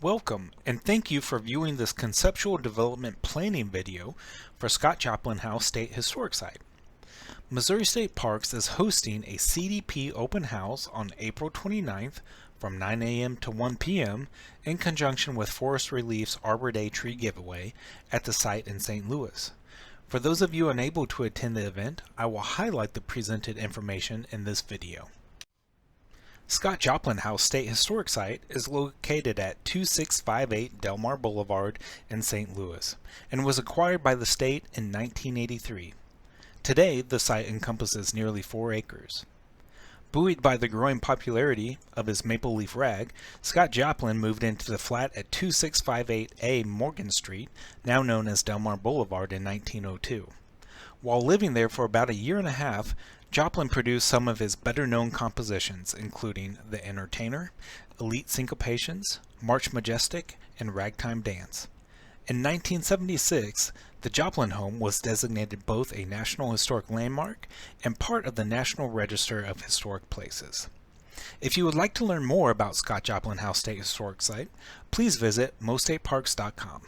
Welcome, and thank you for viewing this conceptual development planning video for Scott Joplin House State Historic Site. Missouri State Parks is hosting a CDP open house on April 29th from 9 a.m. to 1 p.m. in conjunction with Forest Relief's Arbor Day tree giveaway at the site in St. Louis. For those of you unable to attend the event, I will highlight the presented information in this video. Scott Joplin House State Historic Site is located at 2658 Delmar Boulevard in St. Louis and was acquired by the state in 1983. Today, the site encompasses nearly 4 acres. Buoyed by the growing popularity of his maple leaf rag, Scott Joplin moved into the flat at 2658A Morgan Street, now known as Delmar Boulevard, in 1902. While living there for about a year and a half, Joplin produced some of his better-known compositions, including The Entertainer, Elite Syncopations, March Majestic, and Ragtime Dance. In 1976, the Joplin home was designated both a National Historic Landmark and part of the National Register of Historic Places. If you would like to learn more about Scott Joplin House State Historic Site, please visit mostateparks.com.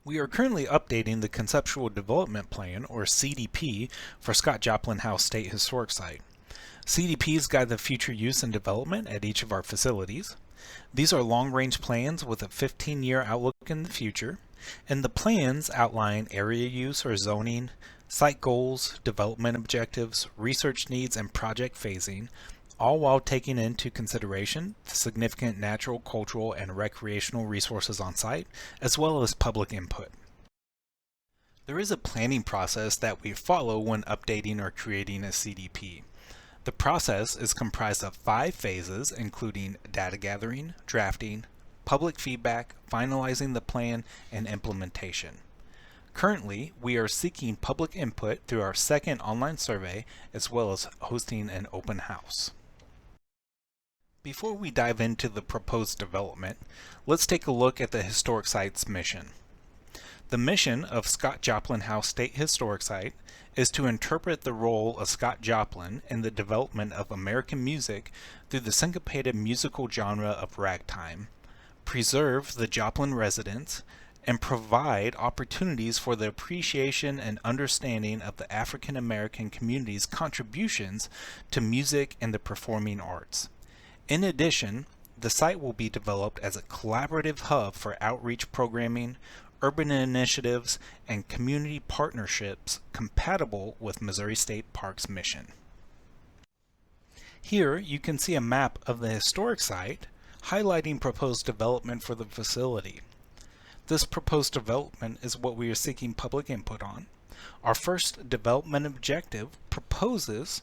We are currently updating the Conceptual Development Plan, or CDP, for Scott Joplin House State Historic Site. CDPs guide the future use and development at each of our facilities. These are long-range plans with a 15-year outlook in the future, and the plans outline area use or zoning, site goals, development objectives, research needs, and project phasing, all while taking into consideration the significant natural, cultural, and recreational resources on site, as well as public input. There is a planning process that we follow when updating or creating a CDP. The process is comprised of 5 phases, including data gathering, drafting, public feedback, finalizing the plan, and implementation. Currently, we are seeking public input through our second online survey, as well as hosting an open house. Before we dive into the proposed development, let's take a look at the historic site's mission. The mission of Scott Joplin House State Historic Site is to interpret the role of Scott Joplin in the development of American music through the syncopated musical genre of ragtime, preserve the Joplin residents, and provide opportunities for the appreciation and understanding of the African American community's contributions to music and the performing arts. In addition, the site will be developed as a collaborative hub for outreach programming, urban initiatives, and community partnerships compatible with Missouri State Parks' mission. Here you can see a map of the historic site highlighting proposed development for the facility. This proposed development is what we are seeking public input on. Our first development objective proposes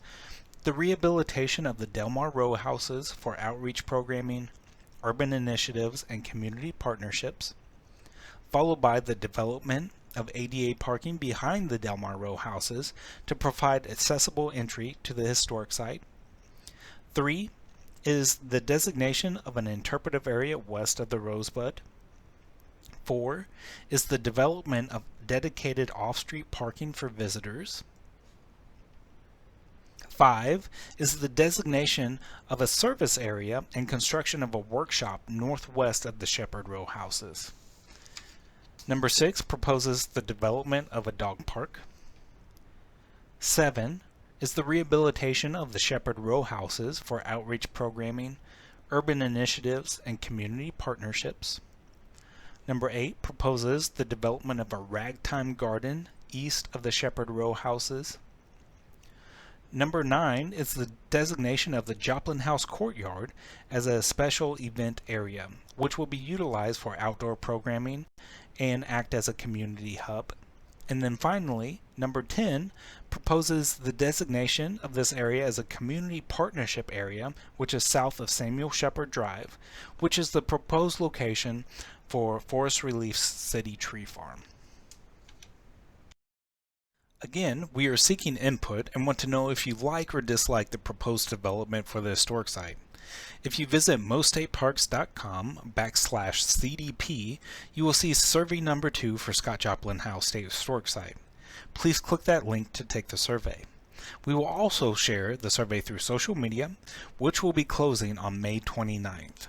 the rehabilitation of the Delmar row houses for outreach programming, urban initiatives, and community partnerships, followed by the development of ADA parking behind the Delmar row houses to provide accessible entry to the historic site. 3 is the designation of an interpretive area west of the Rosebud. 4 is the development of dedicated off-street parking for visitors. 5 is the designation of a service area and construction of a workshop northwest of the Shepherd Row houses. Number 6 proposes the development of a dog park. 7 is the rehabilitation of the Shepherd Row houses for outreach programming, urban initiatives, and community partnerships. Number 8 proposes the development of a ragtime garden east of the Shepherd Row houses. Number 9 is the designation of the Joplin House Courtyard as a special event area, which will be utilized for outdoor programming and act as a community hub. And then finally, number 10 proposes the designation of this area as a community partnership area, which is south of Samuel Shepherd Drive, which is the proposed location for Forest Relief's City Tree Farm. Again, we are seeking input and want to know if you like or dislike the proposed development for the historic site. If you visit mostateparks.com/CDP, you will see survey number 2 for Scott Joplin House State Historic Site. Please click that link to take the survey. We will also share the survey through social media, which will be closing on May 29th.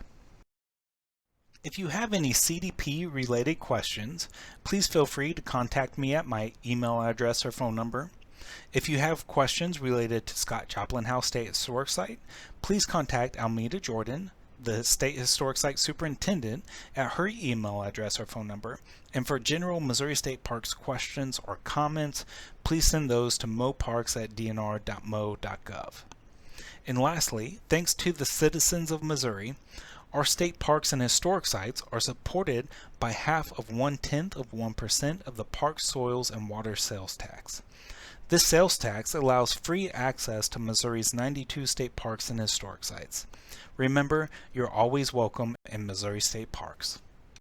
If you have any CDP related questions, please feel free to contact me at my email address or phone number. If you have questions related to Scott Joplin House State Historic Site, please contact Almeda Jordan, the State Historic Site Superintendent, at her email address or phone number. And for general Missouri State Parks questions or comments, please send those to moparks@dnr.mo.gov. And lastly, thanks to the citizens of Missouri, our state parks and historic sites are supported by half of 1/10% of the park soils and water sales tax. This sales tax allows free access to Missouri's 92 state parks and historic sites. Remember, you're always welcome in Missouri State Parks.